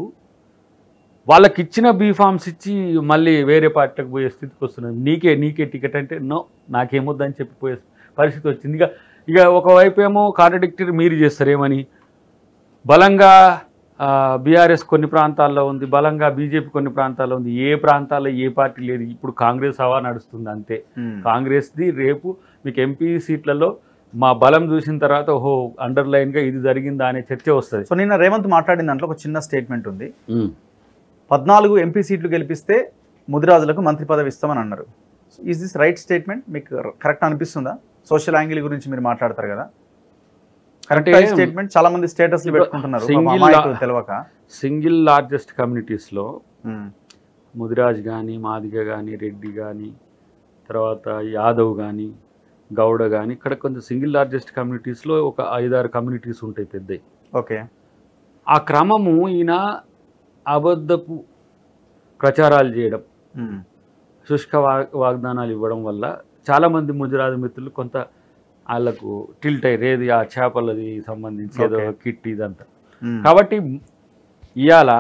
వాళ్ళకి ఇచ్చిన బీఫామ్స్ ఇచ్చి మళ్ళీ వేరే పార్టీలకు పోయే స్థితికి వస్తున్నారు. నీకే టికెట్ అంటే నో, నాకేమొద్దని చెప్పిపోయే పరిస్థితి వచ్చింది. ఇక ఒకవైపు ఏమో కాంట్రడిక్టరీ మీరు చేస్తారేమని, బలంగా బీఆర్ఎస్ కొన్ని ప్రాంతాల్లో ఉంది, బలంగా బీజేపీ కొన్ని ప్రాంతాల్లో ఉంది. ఏ ప్రాంతాల్లో ఏ పార్టీ లేదు. ఇప్పుడు కాంగ్రెస్ హవా నడుస్తుంది అంతే. కాంగ్రెస్ది రేపు మీకు ఎంపీ సీట్లలో మా బలం చూసిన తర్వాత ఓహో అండర్లైన్గా ఇది జరిగిందా అనే చర్చ వస్తుంది. సో నిన్న రేవంత్ మాట్లాడిన దాంట్లో ఒక చిన్న స్టేట్మెంట్ ఉంది. 14 ఎంపీ సీట్లు గెలిపిస్తే ముదిరాజులకు మంత్రి పదవి ఇస్తామని అన్నారు. Is this right statement? మీకు కరెక్ట్ అనిపిస్తుందా? సోషల్ యాంగిల్ గురించి మీరు మాట్లాడతారు కదా, కరెక్ట్ స్టేట్మెంట్? చాలా మంది స్టేటస్లు పెట్టుకుంటున్నారు తెలియక. సింగిల్ లార్జెస్ట్ కమ్యూనిటీస్లో ముదిరాజ్ కానీ, మాదిగ కానీ, రెడ్డి కానీ, తర్వాత యాదవ్ కానీ, గౌడ కానీ, ఇక్కడ కొంచెం సింగిల్ లార్జెస్ట్ కమ్యూనిటీస్లో ఒక 5-6 కమ్యూనిటీస్ ఉంటాయి పెద్దవి. ఓకే. ఆ క్రమము ఈయన అబద్ధపు ప్రచారాలు చేయడం, శుష్క వాగ్దానాలు ఇవ్వడం వల్ల చాలామంది ముదిరాజు మిత్రులు కొంత వాళ్ళకు టిల్ట్ అయ్యారు. ఏది ఆ చేపలది సంబంధించి ఏదో కిట్ ఇదంతా. కాబట్టి ఇవాళ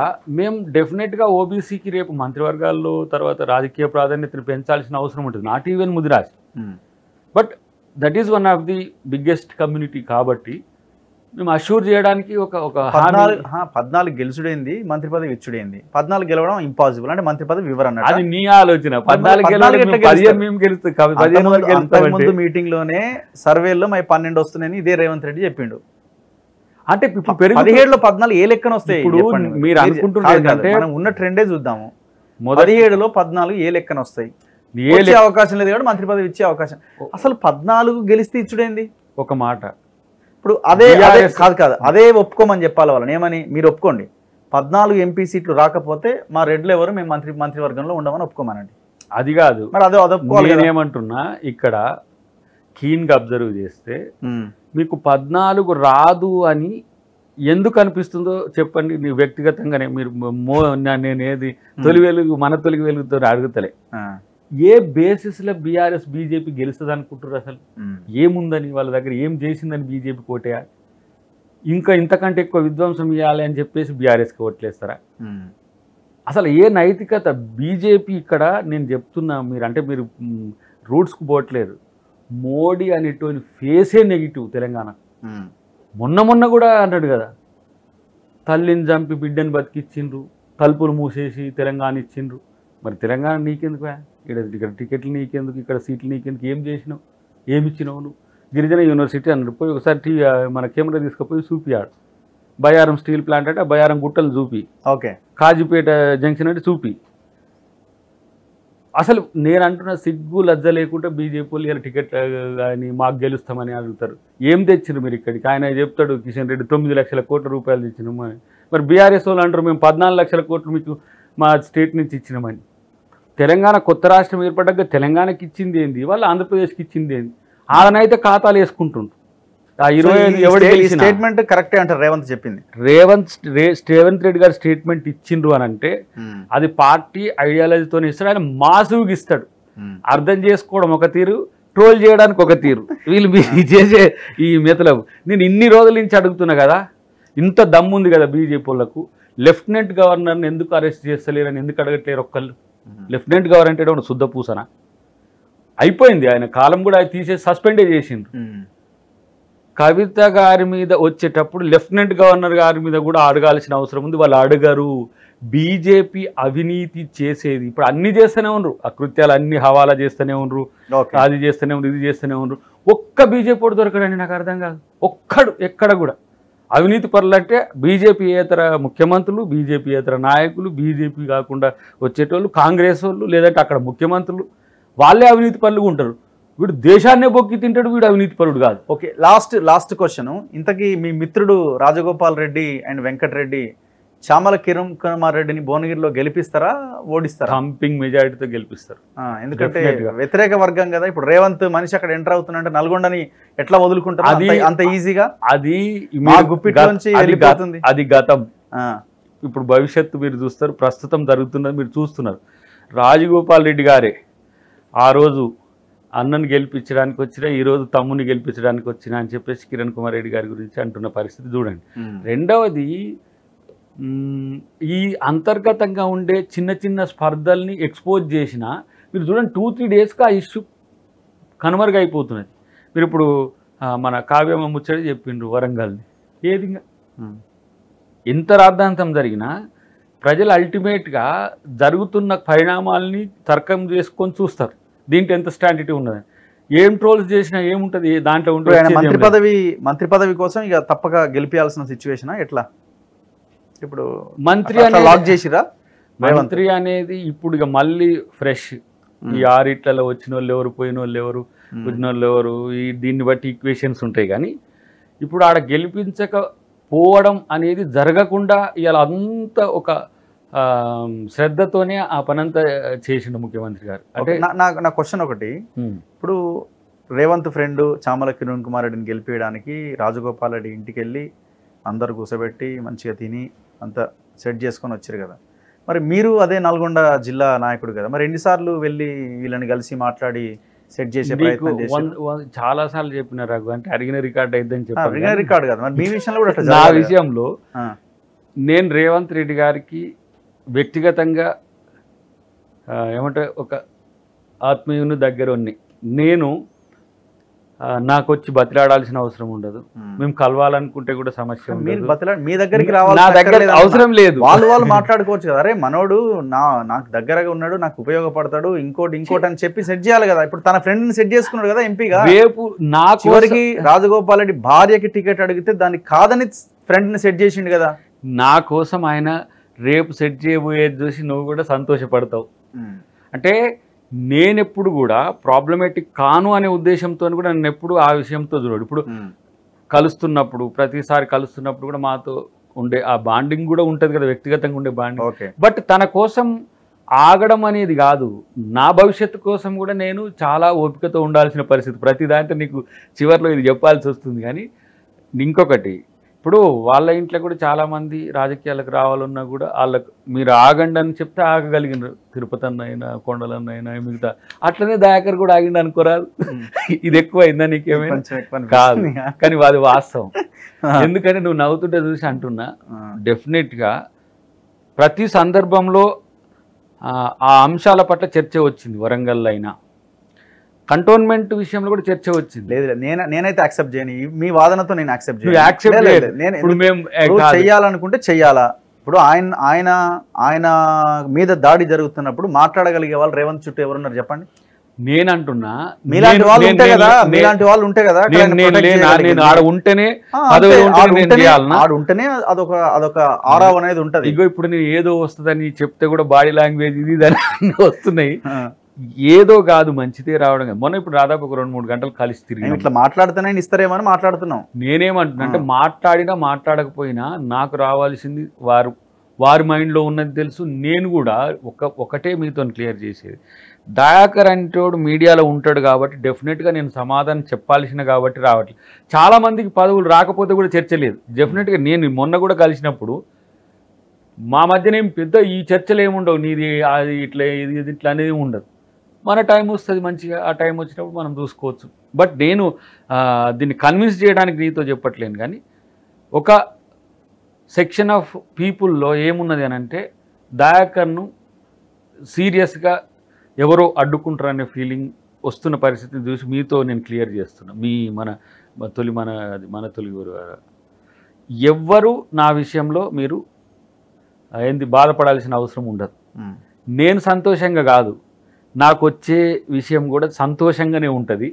మేము డెఫినెట్గా ఓబీసీకి రేపు మంత్రివర్గాల్లో తర్వాత రాజకీయ ప్రాధాన్యతను పెంచాల్సిన అవసరం ఉంటుంది. Not even Mudiraj, but that is one of the biggest community. కాబట్టి మేము అష్యూర్ చేయడానికి ఒక 14 గెలుచుడైంది, మంత్రి పదవి ఇచ్చుడైంది. 14 గెలవడం ఇంపాసిబుల్ అంటే మంత్రి పదవి వివరణ. అది నీ ఆలోచన. 14 మీటింగ్ లోనే సర్వేలో 12 వస్తున్నాయని ఇదే రేవంత్ రెడ్డి చెప్పిండు. అంటే 17లో 14 ఏ లెక్కన వస్తాయి? మీరు అనుకుంటున్నారు మనం ఉన్న ట్రెండే చూద్దాము. 17లో 14 ఏ లెక్కన వస్తాయి? ఏ అవకాశం లేదు కాబట్టి మంత్రి పదవి ఇచ్చే అవకాశం. అసలు 14 గెలిస్తే ఇచ్చుడైంది ఒక మాట. ఇప్పుడు అదే కాదు అదే ఒప్పుకోమని చెప్పాలి వాళ్ళని. ఏమని? మీరు ఒప్పుకోండి, 14 ఎంపీ సీట్లు రాకపోతే మా రెడ్లు ఎవరు మేము మంత్రివర్గంలో ఉండమని ఒప్పుకోమనండి. అది కాదు మరి అదే ఒప్పుకోవాలి. నేనేమంటున్నా, ఇక్కడ కీన్గా అబ్జర్వ్ చేస్తే మీకు 14 రాదు అని ఎందుకు అనిపిస్తుందో చెప్పండి. నీ వ్యక్తిగతంగానే మీరు నేనేది తొలి వెలుగు మన తొలి వెలుగుతో అడుగుతలే. ఏ బేసిస్లో బీఆర్ఎస్ బీజేపీ గెలుస్తుంది అనుకుంటారు? అసలు ఏముందని వాళ్ళ దగ్గర, ఏం చేసిందని బీజేపీ కోటేయాలి? ఇంకా ఇంతకంటే ఎక్కువ విధ్వంసం ఇవ్వాలి అని చెప్పేసి బీఆర్ఎస్కి ఓట్లేస్తారా? అసలు ఏ నైతికత? బీజేపీ ఇక్కడ నేను చెప్తున్నా, మీరు రూట్స్కు పోవట్లేదు. మోడీ అనేటువంటి ఫేసే నెగిటివ్ తెలంగాణ. మొన్న కూడా అన్నాడు కదా, తల్లిని చంపి బిడ్డని బతికిచ్చిండ్రు, తలుపులు మూసేసి తెలంగాణ ఇచ్చిండ్రు. మరి తెలంగాణ నీకెందుకు? ఇక్కడ టికెట్లు నీకెందుకు? ఇక్కడ సీట్లు నీకెందుకు? ఏం చేసినావు? ఏమి ఇచ్చినావు నువ్వు? గిరిజన యూనివర్సిటీ అన్నాడు. పోయి ఒకసారి మన కెమెరా తీసుకుపోయి చూపియాడు. బయారం స్టీల్ ప్లాంట్ అంటే బయారం గుట్టలు చూపి, ఓకే, కాజీపేట జంక్షన్ అంటే చూపి. అసలు నేను అంటున్న సిగ్గు లజ్జ లేకుండా బీజేపీ వాళ్ళు ఇలా టికెట్ కానీ మాకు గెలుస్తామని అడుగుతారు. ఏం తెచ్చిండ్రు మీరు ఇక్కడికి? ఆయన చెప్తాడు కిషన్ రెడ్డి 9 లక్షల కోట్ల రూపాయలు తెచ్చినామని. మరి బీఆర్ఎస్ వాళ్ళు అంటారు మేము 14 లక్షల కోట్లు మీకు మా స్టేట్ నుంచి ఇచ్చినామని. తెలంగాణ కొత్త రాష్ట్రం ఏర్పడ్డాక తెలంగాణకి ఇచ్చింది ఏంది, వాళ్ళు ఆంధ్రప్రదేశ్కి ఇచ్చింది ఏంది? ఆడనైతే ఖాతాలు వేసుకుంటుండ్రు. ఆ 25 ఎవరు స్టేట్మెంట్ కరెక్టే అంటారు రేవంత్ చెప్పింది. రేవంత్ రెడ్డి గారు స్టేట్మెంట్ ఇచ్చిండ్రు అని అంటే అది పార్టీ ఐడియాలజీతో ఇస్తాడు. ఆయన మాసుగా ఇస్తాడు. అర్థం చేసుకోవడం ఒక తీరు, ట్రోల్ చేయడానికి ఒక తీరు. వీళ్ళు మీరు చేసే ఈ మెతలవు నేను ఇన్ని రోజుల నుంచి అడుగుతున్నా కదా. ఇంత దమ్ము ఉంది కదా బీజేపీ వాళ్ళకు. లెఫ్టినెంట్ గవర్నర్ని ఎందుకు అరెస్ట్ చేస్తలేరని ఎందుకు అడగట్లేరు ఒక్కళ్ళు? లెఫ్టినెంట్ గవర్నర్ అంటే ఒక శుద్ధ పూసన అయిపోయింది. ఆయన కాలం కూడా తీసేసి సస్పెండే చేసిండ్రు. కవిత గారి మీద వచ్చేటప్పుడు లెఫ్టినెంట్ గవర్నర్ గారి మీద కూడా అడగాల్సిన అవసరం ఉంది. వాళ్ళు అడగరు. బీజేపీ అవినీతి చేసేది ఇప్పుడు అన్ని చేస్తూనే ఉన్నారు, అకృత్యాలు అన్ని హవాలా చేస్తూనే ఉన్నారు, అది చేస్తూనే ఉన్నారు, ఇది చేస్తూనే ఉన్నారు. ఒక్క బీజేపీ వాడు దొరకడండి, నాకు అర్థం కాదు. ఒక్కడు ఎక్కడ కూడా అవినీతి పరులంటే బీజేపీయేతర ముఖ్యమంత్రులు, బీజేపీయేతర నాయకులు, బీజేపీ కాకుండా వచ్చేటోళ్ళు, కాంగ్రెస్ వాళ్ళు, లేదంటే అక్కడ ముఖ్యమంత్రులు, వాళ్ళే అవినీతి పరులుగా ఉంటారు. వీడు దేశాన్నే బొక్కి తింటాడు, వీడు అవినీతి పరుడు కాదు. Okay, last question. ఇంతకీ మీ మిత్రుడు రాజగోపాల్ రెడ్డి అండ్ వెంకటరెడ్డి చామల కిరణ్ కుమార్ రెడ్డిని భువనగిరిలో గెలిపిస్తారా, ఓడిస్తారా? థంపింగ్ మెజారిటీతో గెలిపిస్తారు. ఎందుకంటే వ్యతిరేక వర్గం కదా. ఇప్పుడు రేవంత్ మనిషి అక్కడ ఎంటర్ అవుతున్నంటే నల్గొండని ఎట్లా వదులుకుంటారు అది అంత ఈజీగా? అది మా గుప్పిట్లోంచి వెళ్ళిపోతుంది. అది గతం. ఇప్పుడు భవిష్యత్తు మీరు చూస్తారు, ప్రస్తుతం జరుగుతున్నది మీరు చూస్తున్నారు. రాజగోపాల్ రెడ్డి గారే ఆ రోజు అన్నను గెలిపించడానికి వచ్చినా, ఈరోజు తమ్ముని గెలిపించడానికి వచ్చినా అని చెప్పేసి కిరణ్ కుమార్ రెడ్డి గారి గురించి అంటున్న పరిస్థితి చూడండి. రెండవది, ఈ అంతర్గతంగా ఉండే చిన్న చిన్న స్పర్ధల్ని ఎక్స్పోజ్ చేసిన మీరు చూడండి 2-3 డేస్కి ఆ ఇష్యూ కనుమరుగైపోతున్నది. మీరు ఇప్పుడు మన కావ్యమ్మ ముచ్చట చెప్పిండ్రు వరంగల్ని, ఏదిగా ఎంత రాద్ధాంతం జరిగినా ప్రజలు అల్టిమేట్గా జరుగుతున్న పరిణామాలని తర్కం చేసుకొని చూస్తారు. దీంట్లో ఎంత స్టాండిటీ ఉన్నది, ఏం ట్రోల్స్ చేసినా ఏముంటుంది దాంట్లో ఉంటుంది. మంత్రి పదవి కోసం ఇక తప్పక గెలిపించాల్సిన సిచ్యువేషన్ ఎట్లా? ఇప్పుడు మంత్రి లాక్ చేసిరా? మంత్రి అనేది ఇప్పుడు ఇక మళ్ళీ ఫ్రెష్. ఈ 6 వచ్చిన వాళ్ళు ఎవరు, పోయిన వాళ్ళు ఎవరు, వచ్చిన వాళ్ళు ఎవరు, దీన్ని బట్టి ఈక్వేషన్స్ ఉంటాయి. కానీ ఇప్పుడు ఆడ గెలిపించకపోవడం అనేది జరగకుండా ఇవాళ అంత ఒక శ్రద్ధతోనే ఆ పనంతా చేసిండు ముఖ్యమంత్రి గారు. అంటే నా క్వశ్చన్ ఒకటి, ఇప్పుడు రేవంత్ ఫ్రెండ్ చామల కిరణ్ కుమార్ రెడ్డిని గెలిపించడానికి రాజగోపాల్ రెడ్డి ఇంటికి వెళ్ళి అందరు కూర్చోబెట్టి మంచిగా తిని అంతా సెట్ చేసుకొని వచ్చారు కదా. మరి మీరు అదే నల్గొండ జిల్లా నాయకుడు కదా, మరి ఎన్నిసార్లు వెళ్ళి వీళ్ళని కలిసి మాట్లాడి సెట్ చేసే ప్రయత్నం చేశారు? చాలా సార్లు చెప్పిన రఘు, అంటే అడిగిన రికార్డ్ అయిద్దని చెప్పారు. అడిగిన రికార్డు కదా, మరి మీ విషయంలో కూడా నా విషయంలో నేను రేవంత్ రెడ్డి గారికి వ్యక్తిగతంగా ఏమంటే ఒక ఆత్మీయుని దగ్గర ఉన్ని, నేను నాకు వచ్చి బతిలాడాల్సిన అవసరం ఉండదు. మేము కలవాలనుకుంటే కూడా సమస్య ఉండదు. మీ దగ్గరికి రావాలి, నా దగ్గర అవసరం లేదు. వాళ్ళు మాట్లాడుకోవచ్చు కదా, అరే మనోడు నాకు దగ్గరగా ఉన్నాడు, నాకు ఉపయోగపడతాడు, ఇంకోటి అని చెప్పి సెట్ చేయాలి కదా. ఇప్పుడు తన ఫ్రెండ్ ని సెట్ చేసుకున్నాడు కదా ఎంపీగా. రేపు నా చివరికి రాజగోపాల్ రెడ్డి భార్యకి టికెట్ అడిగితే దాన్ని కాదని ఫ్రెండ్ ని సెట్ చేసిండు కదా. నా కోసం ఆయన రేపు సెట్ చేయబోయేది చూసి నువ్వు కూడా సంతోషపడతావు. అంటే నేనెప్పుడు కూడా ప్రాబ్లమేటిక్ కాను అనే ఉద్దేశంతో కూడా నన్ను ఎప్పుడు ఆ విషయంతో చూడడు. ఇప్పుడు కలుస్తున్నప్పుడు, ప్రతిసారి కలుస్తున్నప్పుడు కూడా మాతో ఉండే ఆ బాండింగ్ కూడా ఉంటుంది కదా, వ్యక్తిగతంగా ఉండే బాండింగ్. బట్ తన కోసం ఆగడం అనేది కాదు, నా భవిష్యత్తు కోసం కూడా నేను చాలా ఓపికతో ఉండాల్సిన పరిస్థితి. ప్రతి దాంట్లో నీకు చివరిలో ఇది చెప్పాల్సి వస్తుంది. కానీ ఇంకొకటి, ఇప్పుడు వాళ్ళ ఇంట్లో కూడా చాలామంది రాజకీయాలకు రావాలన్నా కూడా వాళ్ళకు మీరు ఆగండి అని చెప్తే ఆగగలిగినారు. తిరుపతి అన్నైనా, కొండలన్నైనా, మిగతా అట్లనే దయాకర్ కూడా ఆగిండి అనుకోరాదు. ఇది ఎక్కువ అయిందా నీకేమైనా? కాదు, కానీ అది వాస్తవం. ఎందుకంటే నువ్వు నవ్వుతుంటే చూసి అంటున్నా, డెఫినెట్గా ప్రతి సందర్భంలో ఆ అంశాల పట్ల చర్చ వచ్చింది. వరంగల్ అయినా, కంటోన్మెంట్ విషయంలో కూడా చర్చ వచ్చింది. లేదు, నేనైతే యాక్సెప్ట్ చేయను. మీ వాదనతో నేను యాక్సెప్ట్ చేయాలనుకుంటే చెయ్యాలా. ఇప్పుడు ఆయన మీద దాడి జరుగుతున్నప్పుడు మాట్లాడగలిగే వాళ్ళు రేవంత్ చుట్టూ ఎవరున్నారు చెప్పండి? నేనంటున్నా మీలాంటి వాళ్ళు ఉంటే కదా, ఉంటేనే అదొక ఆరావ్ అనేది ఉంటది. ఇగో ఇప్పుడు నేను ఏదో వస్తుందని చెప్తే కూడా బాడీ లాంగ్వేజ్ ఇది వస్తున్నాయి. ఏదో కాదు, మంచిదే రావడం. మొన్న ఇప్పుడు దాదాపు ఒక 2-3 గంటలు కలిసి తిరిగి ఇట్లా మాట్లాడుతూనే ఇస్తారేమని మాట్లాడుతున్నాం. నేనేమంటున్నా అంటే, మాట్లాడినా మాట్లాడకపోయినా నాకు రావాల్సింది వారి మైండ్లో ఉన్నది తెలుసు. నేను కూడా ఒకటే మీతో క్లియర్ చేసేది, దయాకర్ అంటోడు మీడియాలో ఉంటాడు కాబట్టి డెఫినెట్గా నేను సమాధానం చెప్పాల్సిన కాబట్టి రావట్లేదు. చాలామందికి పదవులు రాకపోతే కూడా చర్చ లేదు. డెఫినెట్గా నేను మొన్న కూడా కలిసినప్పుడు మా మధ్యనేం పెద్ద ఈ చర్చలు ఏముండవు, నీది అది ఇట్లా ఇది ఇట్లా అనేది ఉండదు. మన టైం వస్తుంది మంచిగా, ఆ టైం వచ్చినప్పుడు మనం చూసుకోవచ్చు. బట్ నేను దీన్ని కన్విన్స్ చేయడానికి నీతో చెప్పట్లేను. కానీ ఒక సెక్షన్ ఆఫ్ పీపుల్లో ఏమున్నది అని అంటే, దయాకర్ను సీరియస్గా ఎవరో అడ్డుకుంటారనే ఫీలింగ్ వస్తున్న పరిస్థితిని చూసి మీతో నేను క్లియర్ చేస్తున్నా. మన తొలి గురు ఎవ్వరు నా విషయంలో మీరు ఏంది బాధపడాల్సిన అవసరం ఉండదు. నేను సంతోషంగా కాదు, నాకు వచ్చే విషయం కూడా సంతోషంగానే ఉంటుంది.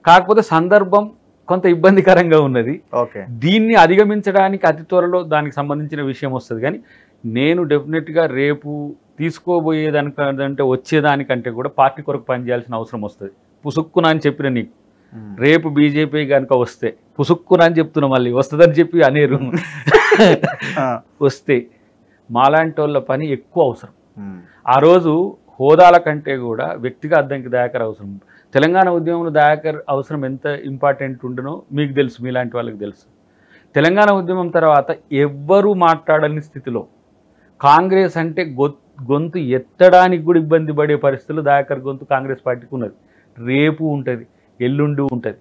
కాకపోతే సందర్భం కొంత ఇబ్బందికరంగా ఉన్నది. దీన్ని అధిగమించడానికి అతి త్వరలో దానికి సంబంధించిన విషయం వస్తుంది. కానీ నేను డెఫినెట్గా రేపు తీసుకోబోయేదానికంటే వచ్చేదానికంటే కూడా పార్టీ కొరకు పనిచేయాల్సిన అవసరం వస్తుంది. పుసుక్కున అని చెప్పిన నీకు రేపు బీజేపీ కనుక వస్తే పుసుక్కున అని చెప్తున్నా, మళ్ళీ వస్తుందని చెప్పి అనేరు వస్తే మాలాంటి వాళ్ళ పని ఎక్కువ అవసరం. ఆ రోజు హోదాల కంటే కూడా వ్యక్తిగా అద్దంకి దయాకర్ అవసరం. తెలంగాణ ఉద్యమంలో దయాకర్ అవసరం ఎంత ఇంపార్టెంట్ ఉండనో మీకు తెలుసు, మీలాంటి వాళ్ళకి తెలుసు. తెలంగాణ ఉద్యమం తర్వాత ఎవ్వరూ మాట్లాడని స్థితిలో కాంగ్రెస్ అంటే గొంతు ఎత్తడానికి కూడా ఇబ్బంది పడే పరిస్థితులు దయాకర్ గొంతు కాంగ్రెస్ పార్టీకి ఉన్నది. రేపు ఉంటుంది, ఎల్లుండి ఉంటుంది.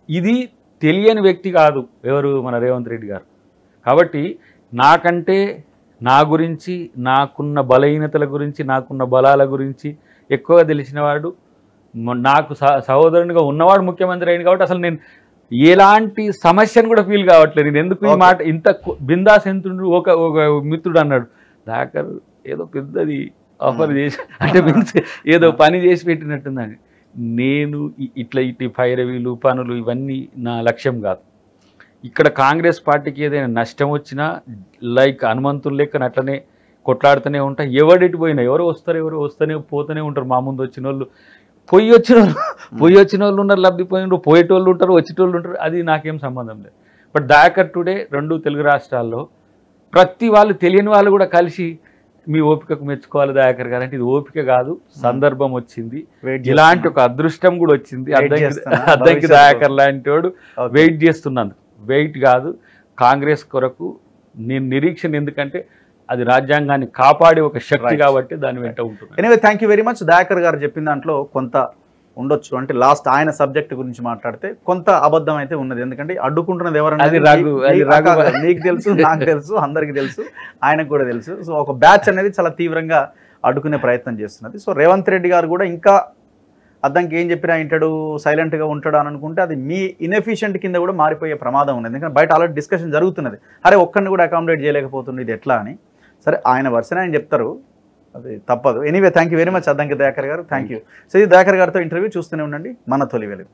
ఇది తెలియని వ్యక్తి కాదు ఎవరు, మన రేవంత్ రెడ్డి గారు. కాబట్టి నాకంటే నా గురించి, నాకున్న బలహీనతల గురించి, నాకున్న బలాల గురించి ఎక్కువగా తెలిసినవాడు, నాకు సహోదరునిగా ఉన్నవాడు ముఖ్యమంత్రి అయింది. కాబట్టి అసలు నేను ఎలాంటి సమస్యను కూడా ఫీల్ కావట్లేదు. నేను ఎందుకు ఈ మాట ఇంత బిందాస్ ఎంతుండు. ఒక మిత్రుడు అన్నాడు, దయాకర్ ఏదో పెద్దది ఆఫర్ చేసి అంటే మీన్స్ ఏదో పని చేసి పెట్టినట్టుందని. నేను ఇట్టి ఫైరవీలు పనులు ఇవన్నీ నా లక్ష్యం కాదు. ఇక్కడ కాంగ్రెస్ పార్టీకి ఏదైనా నష్టం వచ్చినా లైక్ హనుమంతులు లెక్కన అట్లనే కొట్లాడుతూనే ఉంటా. ఎవరెటు పోయినా ఎవరు వస్తారు, ఎవరు వస్తూనే పోతూనే ఉంటారు. మా ముందు వచ్చిన వాళ్ళు పొయ్యి వచ్చిన వాళ్ళు ఉన్నారు, లబ్ధిపోయిన పోయేటోళ్ళు ఉంటారు, వచ్చేటోళ్ళు ఉంటారు. అది నాకేం సంబంధం లేదు. బట్ దయాకర్ టుడే 2 తెలుగు రాష్ట్రాల్లో ప్రతి వాళ్ళు తెలియని వాళ్ళు కూడా కలిసి మీ ఓపికకు మెచ్చుకోవాలి దయాకర్ గారు అంటే ఇది ఓపిక కాదు, సందర్భం వచ్చింది. ఇలాంటి ఒక అదృష్టం కూడా వచ్చింది. అద్దంకి దయాకర్ లాంటి వాడు వెయిట్ చేస్తున్నాను. వెయిట్ కాదు, కాంగ్రెస్ కొరకు నేను నిరీక్షణ. ఎందుకంటే అది రాజ్యాంగాన్ని కాపాడే ఒక శక్తి కాబట్టి దాని వెంట ఉంటుంది. Anyway thank you very much. Dayakar గారు చెప్పిన దాంట్లో కొంత ఉండొచ్చు. అంటే లాస్ట్ ఆయన సబ్జెక్ట్ గురించి మాట్లాడితే కొంత అబద్ధం అయితే ఉన్నది. ఎందుకంటే అడ్డుకుంటున్నది ఎవరన్నా నీకు తెలుసు, నాకు తెలుసు, అందరికీ తెలుసు, ఆయనకు కూడా తెలుసు. సో ఒక బ్యాచ్ అనేది చాలా తీవ్రంగా అడ్డుకునే ప్రయత్నం చేస్తున్నది. సో రేవంత్ రెడ్డి గారు కూడా ఇంకా అద్దంకి ఏం చెప్పినా వింటాడు, సైలెంట్గా ఉంటాడు అని అనుకుంటే అది మీ ఇన్ఎఫిషియెంట్ కింద కూడా మారిపోయే ప్రమాదం ఉన్నది. ఎందుకంటే బయట ఆల్రెడీ డిస్కషన్ జరుగుతున్నది, అరే ఒక్కరిని కూడా అకామిడేట్ చేయలేకపోతుంది, ఇది ఎట్లా అని. సరే ఆయన వర్షన్ ఆయన చెప్తారు, అది తప్పదు. Anyway thank you very much Addanki Dayakar garu. Thank you. So ఇది దయాకర్ గారితో ఇంటర్వ్యూ చూస్తూనే ఉండండి మన తొలి వెలుగు.